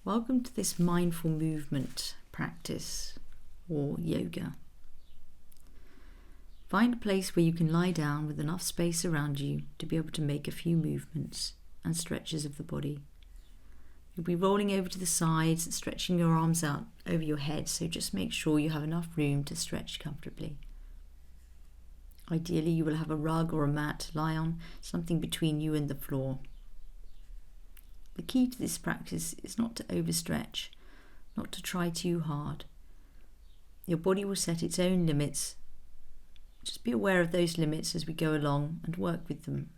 Welcome to this mindful movement practice or yoga. Find a place where you can lie down with enough space around you to be able to make a few movements and stretches of the body. You'll be rolling over to the sides and stretching your arms out over your head, so just make sure you have enough room to stretch comfortably. Ideally, you will have a rug or a mat to lie on, something between you and the floor. The key to this practice is not to overstretch, not to try too hard. Your body will set its own limits. Just be aware of those limits as we go along and work with them.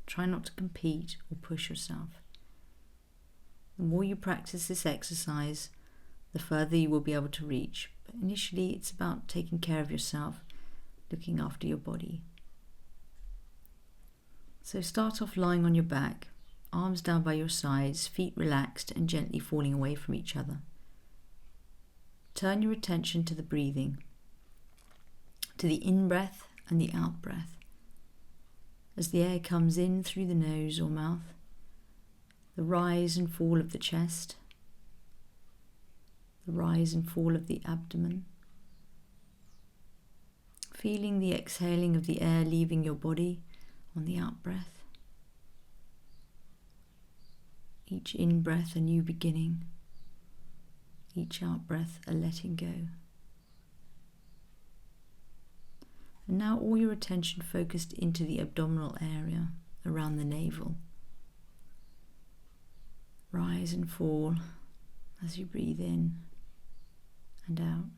Try not to compete or push yourself. The more you practice this exercise, the further you will be able to reach. But initially, it's about taking care of yourself, looking after your body. So start off lying on your back, arms down by your sides, feet relaxed and gently falling away from each other. Turn your attention to the breathing, to the in-breath and the out-breath. As the air comes in through the nose or mouth, the rise and fall of the chest, the rise and fall of the abdomen, feeling the exhaling of the air leaving your body on the out-breath. Each in-breath a new beginning, each out-breath a letting go. And now all your attention focused into the abdominal area around the navel. Rise and fall as you breathe in and out.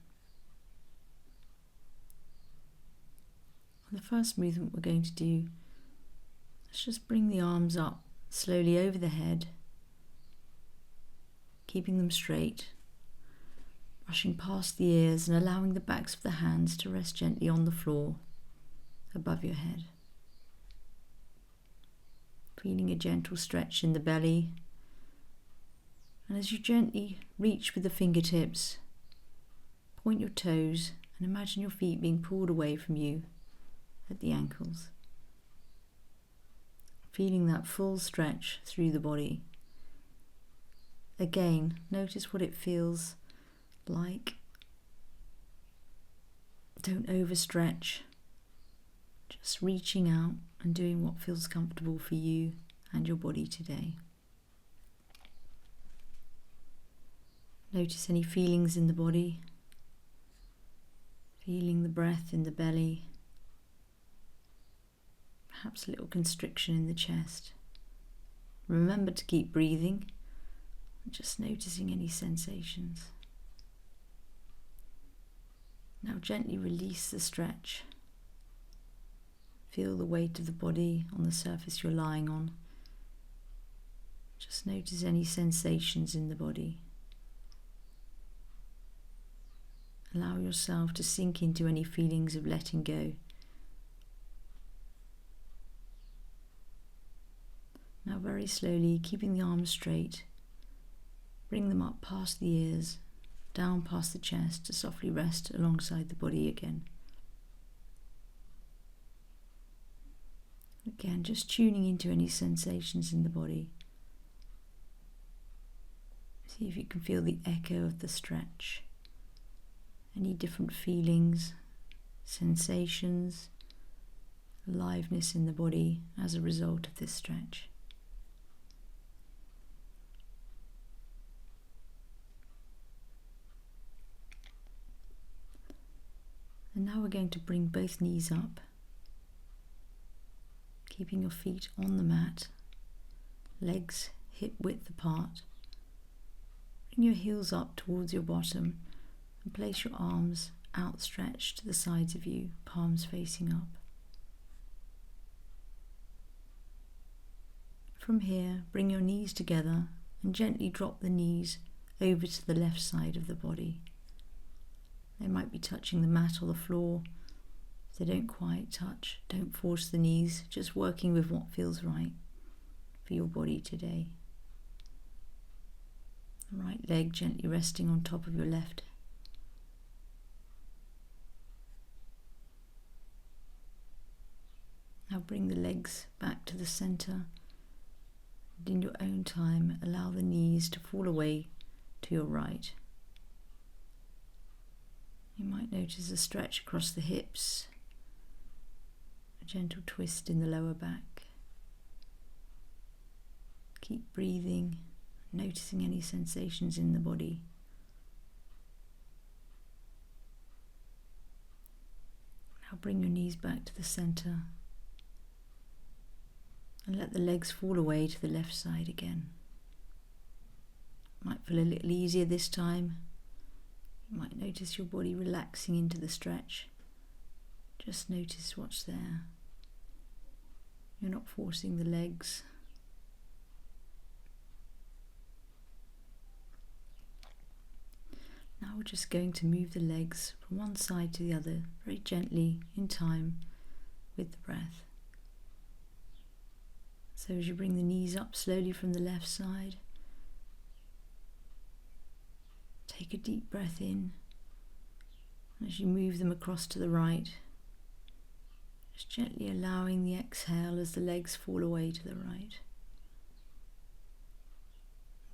The first movement we're going to do, let's just bring the arms up slowly over the head, keeping them straight, brushing past the ears and allowing the backs of the hands to rest gently on the floor above your head. Feeling a gentle stretch in the belly, and as you gently reach with the fingertips, point your toes and imagine your feet being pulled away from you at the ankles. Feeling that full stretch through the body. Again, notice what it feels like. Don't overstretch. Just reaching out and doing what feels comfortable for you and your body today. Notice any feelings in the body. Feeling the breath in the belly. Perhaps a little constriction in the chest. Remember to keep breathing. Just noticing any sensations. Now gently release the stretch. Feel the weight of the body on the surface you're lying on. Just notice any sensations in the body. Allow yourself to sink into any feelings of letting go. Now very slowly, keeping the arms straight, bring them up past the ears, down past the chest to softly rest alongside the body again. Again, just tuning into any sensations in the body. See if you can feel the echo of the stretch. Any different feelings, sensations, aliveness in the body as a result of this stretch. And now we're going to bring both knees up, keeping your feet on the mat, legs hip width apart. Bring your heels up towards your bottom and place your arms outstretched to the sides of you, palms facing up. From here, bring your knees together and gently drop the knees over to the left side of the body. They might be touching the mat or the floor. If they don't quite touch, don't force the knees, just working with what feels right for your body today. The right leg gently resting on top of your left. Now bring the legs back to the center. And in your own time, allow the knees to fall away to your right. You might notice a stretch across the hips, a gentle twist in the lower back. Keep breathing, noticing any sensations in the body. Now bring your knees back to the center and let the legs fall away to the left side again. Might feel a little easier this time. You might notice your body relaxing into the stretch. Just notice what's there. You're not forcing the legs. Now we're just going to move the legs from one side to the other very gently in time with the breath. So as you bring the knees up slowly from the left side, take a deep breath in, and as you move them across to the right, just gently allowing the exhale as the legs fall away to the right.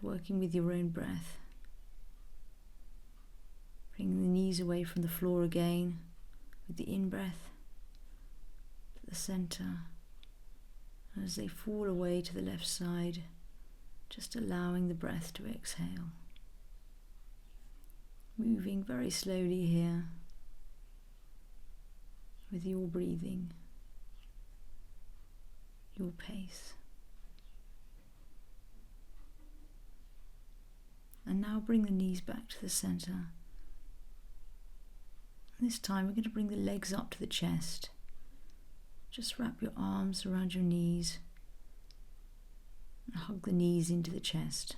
Working with your own breath. Bringing the knees away from the floor again with the in-breath to the center. And as they fall away to the left side, just allowing the breath to exhale. Moving very slowly here with your breathing, your pace. And now bring the knees back to the center. This time we're going to bring the legs up to the chest. Just wrap your arms around your knees and hug the knees into the chest.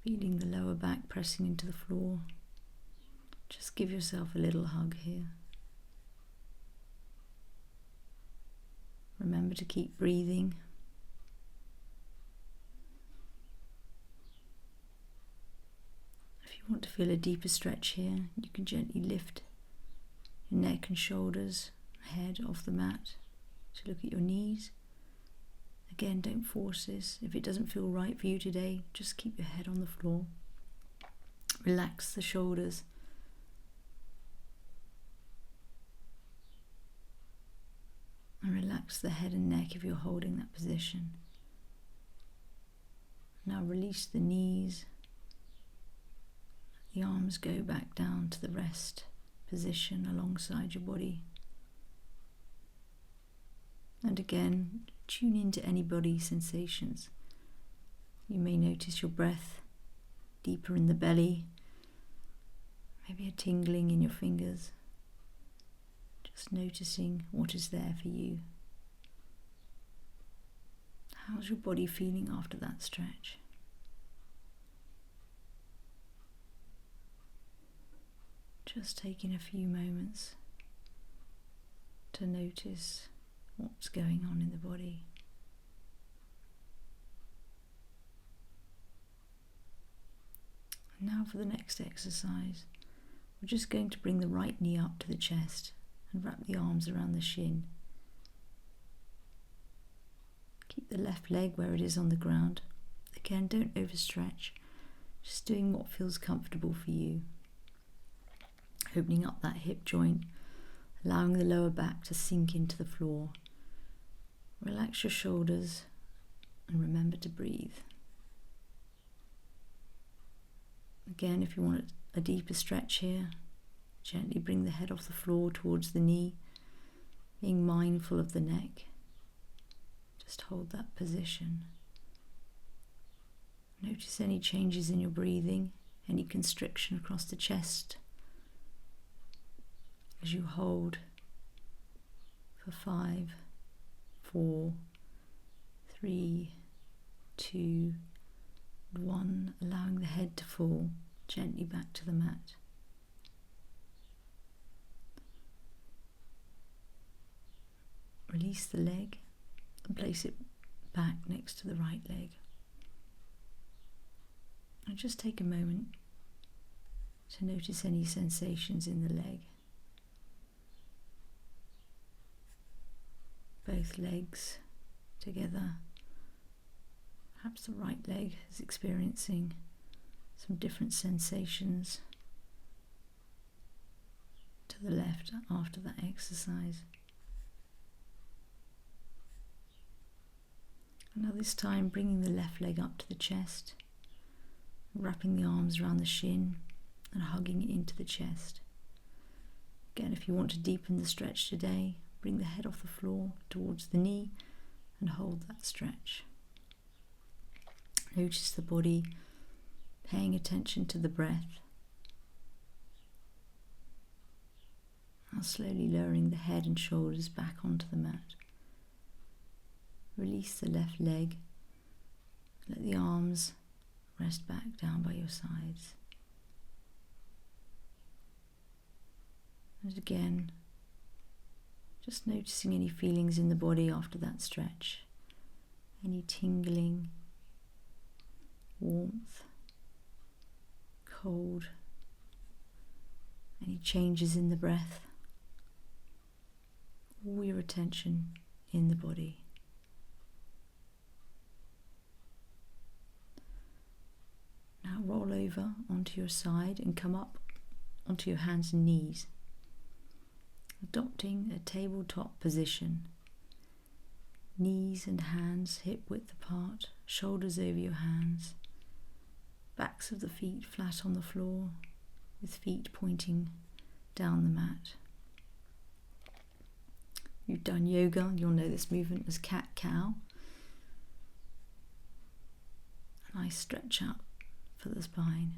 Feeling the lower back pressing into the floor. Just give yourself a little hug here. Remember to keep breathing. If you want to feel a deeper stretch here, you can gently lift your neck and shoulders, head off the mat to look at your knees. Again, don't force this. If it doesn't feel right for you today, just keep your head on the floor. Relax the shoulders. And relax the head and neck if you're holding that position. Now release the knees. The arms go back down to the rest position alongside your body. And again, tune into any body sensations. You may notice your breath deeper in the belly, maybe a tingling in your fingers. Just noticing what is there for you. How's your body feeling after that stretch? Just taking a few moments to notice what's going on in the body. And now for the next exercise, we're just going to bring the right knee up to the chest and wrap the arms around the shin. Keep the left leg where it is on the ground. Again, don't overstretch, just doing what feels comfortable for you. Opening up that hip joint, allowing the lower back to sink into the floor. Relax your shoulders and remember to breathe. Again, if you want a deeper stretch here, gently bring the head off the floor towards the knee, being mindful of the neck. Just hold that position. Notice any changes in your breathing, any constriction across the chest as you hold for 5, 4, 3, 2, 1, allowing the head to fall gently back to the mat. Release the leg and place it back next to the right leg. And just take a moment to notice any sensations in the leg. Both legs together, Perhaps the right leg is experiencing some different sensations to the left after that exercise. And now this time bringing the left leg up to the chest, wrapping the arms around the shin and hugging it into the chest. Again, if you want to deepen the stretch today, bring the head off the floor towards the knee and hold that stretch. Notice the body paying attention to the breath. Now slowly lowering the head and shoulders back onto the mat. Release the left leg. Let the arms rest back down by your sides. And again, just noticing any feelings in the body after that stretch. Any tingling, warmth, cold, any changes in the breath. All your attention in the body. Now roll over onto your side and come up onto your hands and knees, adopting a tabletop position. Knees and hands hip width apart, shoulders over your hands, backs of the feet flat on the floor, with feet pointing down the mat. If you've done yoga, you'll know this movement as cat-cow. A nice stretch out for the spine.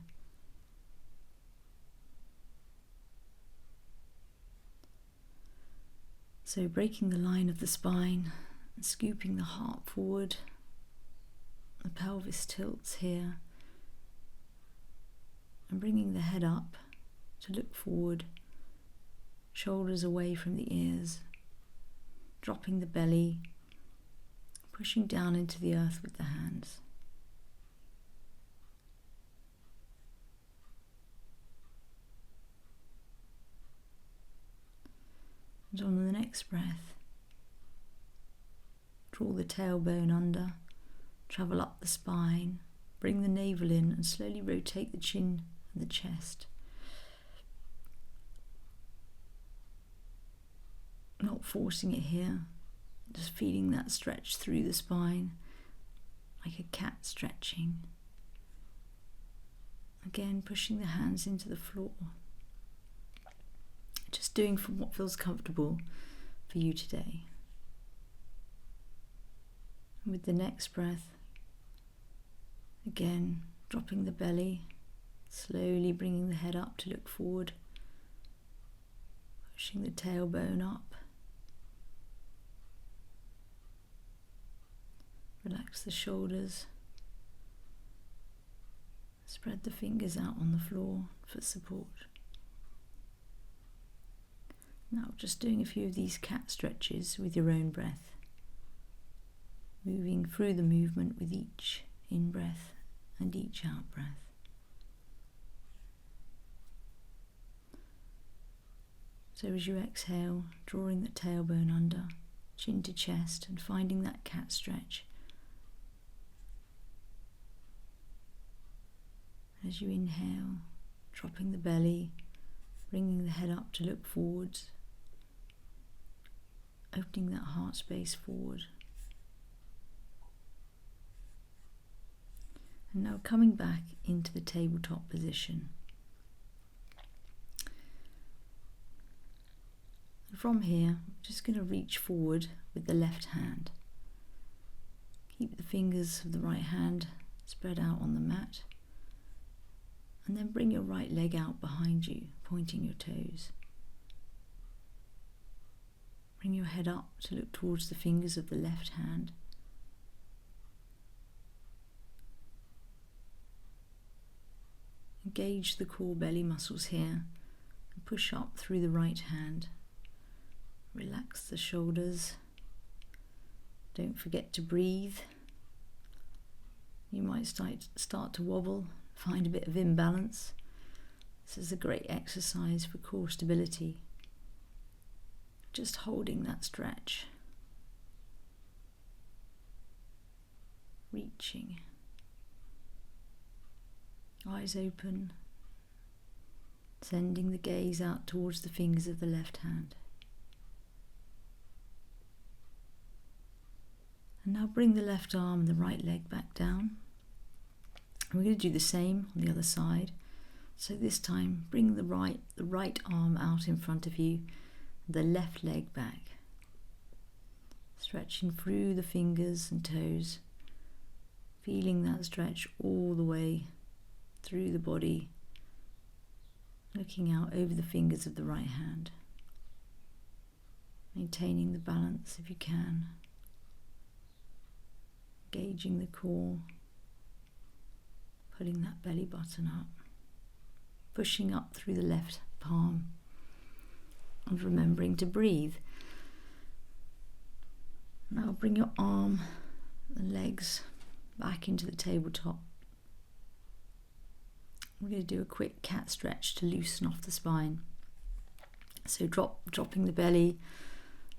So breaking the line of the spine and scooping the heart forward, the pelvis tilts here, and bringing the head up to look forward, shoulders away from the ears, dropping the belly, pushing down into the earth with the hands. And on the next breath, draw the tailbone under, travel up the spine, bring the navel in and slowly rotate the chin and the chest. Not forcing it here, just feeling that stretch through the spine, like a cat stretching. Again, pushing the hands into the floor. Just doing from what feels comfortable for you today. And with the next breath, again, dropping the belly, slowly bringing the head up to look forward, pushing the tailbone up. Relax the shoulders. Spread the fingers out on the floor for support. Now just doing a few of these cat stretches with your own breath. Moving through the movement with each in-breath and each out-breath. So as you exhale, drawing the tailbone under, chin to chest, and finding that cat stretch. As you inhale, dropping the belly, bringing the head up to look forwards, opening that heart space forward. And now coming back into the tabletop position. And from here, I'm just going to reach forward with the left hand. Keep the fingers of the right hand spread out on the mat. And then bring your right leg out behind you, pointing your toes. Bring your head up to look towards the fingers of the left hand. Engage the core belly muscles here and push up through the right hand. Relax the shoulders. Don't forget to breathe. You might start to wobble, find a bit of imbalance. This is a great exercise for core stability. Just holding that stretch. reaching. Eyes open, sending the gaze out towards the fingers of the left hand. And now bring the left arm and the right leg back down. We're going to do the same on the other side. So this time, bring the right arm out in front of you, the left leg back. Stretching through the fingers and toes, feeling that stretch all the way through the body, looking out over the fingers of the right hand, maintaining the balance if you can, engaging the core, pulling that belly button up, pushing up through the left palm, and remembering to breathe. Now bring your arm and legs back into the tabletop. We're going to do a quick cat stretch to loosen off the spine. So dropping the belly,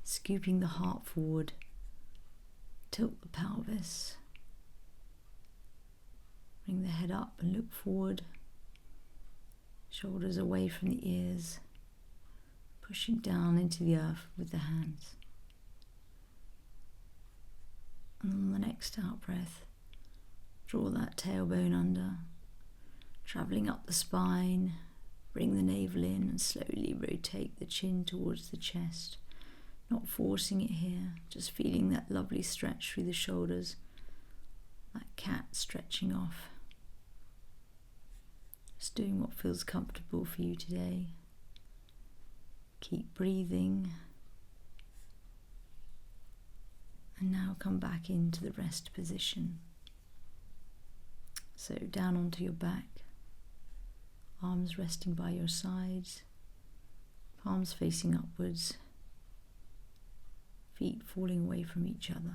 scooping the heart forward, tilt the pelvis, bring the head up and look forward, shoulders away from the ears, pushing down into the earth with the hands. And on the next out breath, draw that tailbone under, travelling up the spine, bring the navel in and slowly rotate the chin towards the chest, not forcing it here, just feeling that lovely stretch through the shoulders, that cat stretching off. Just doing what feels comfortable for you today. Keep breathing. And now come back into the rest position. So down onto your back, arms resting by your sides, palms facing upwards, feet falling away from each other,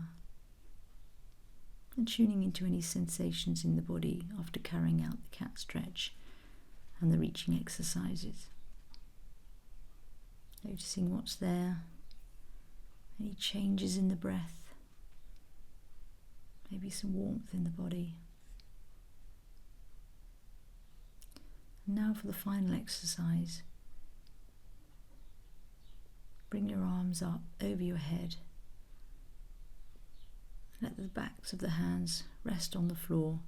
and tuning into any sensations in the body after carrying out the cat stretch and the reaching exercises. Noticing what's there, any changes in the breath, maybe some warmth in the body. And now for the final exercise. Bring your arms up over your head. Let the backs of the hands rest on the floor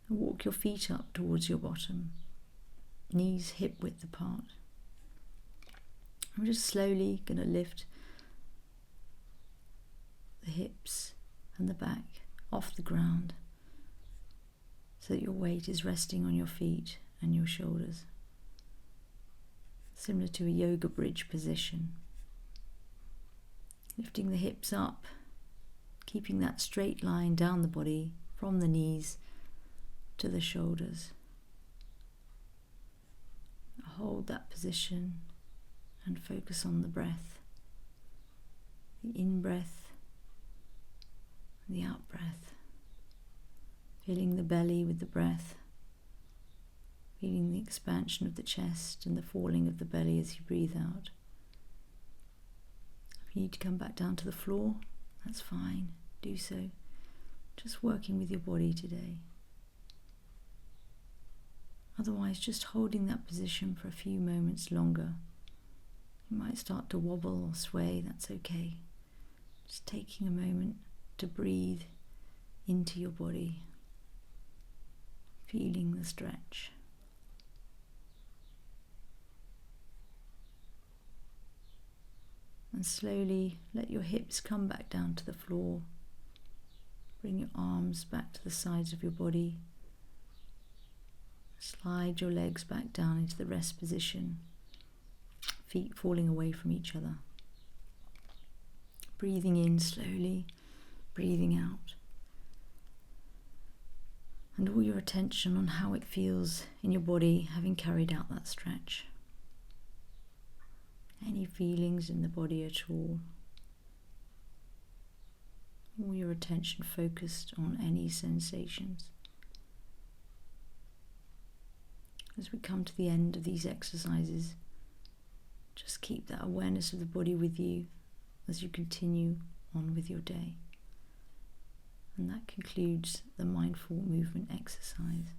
and walk your feet up towards your bottom, knees hip width apart. I'm just slowly going to lift the hips and the back off the ground so that your weight is resting on your feet and your shoulders, similar to a yoga bridge position. Lifting the hips up, keeping that straight line down the body from the knees to the shoulders. Hold that position and focus on the breath, the in-breath and the out-breath, filling the belly with the breath, feeling the expansion of the chest and the falling of the belly as you breathe out. If you need to come back down to the floor, that's fine, do so. Just working with your body today. Otherwise, just holding that position for a few moments longer. You might start to wobble or sway, that's okay. Just taking a moment to breathe into your body, feeling the stretch. And slowly let your hips come back down to the floor. Bring your arms back to the sides of your body. Slide your legs back down into the rest position, feet falling away from each other. Breathing in slowly, breathing out. And all your attention on how it feels in your body having carried out that stretch. Any feelings in the body at all. All your attention focused on any sensations. As we come to the end of these exercises, just keep that awareness of the body with you as you continue on with your day. And that concludes the mindful movement exercise.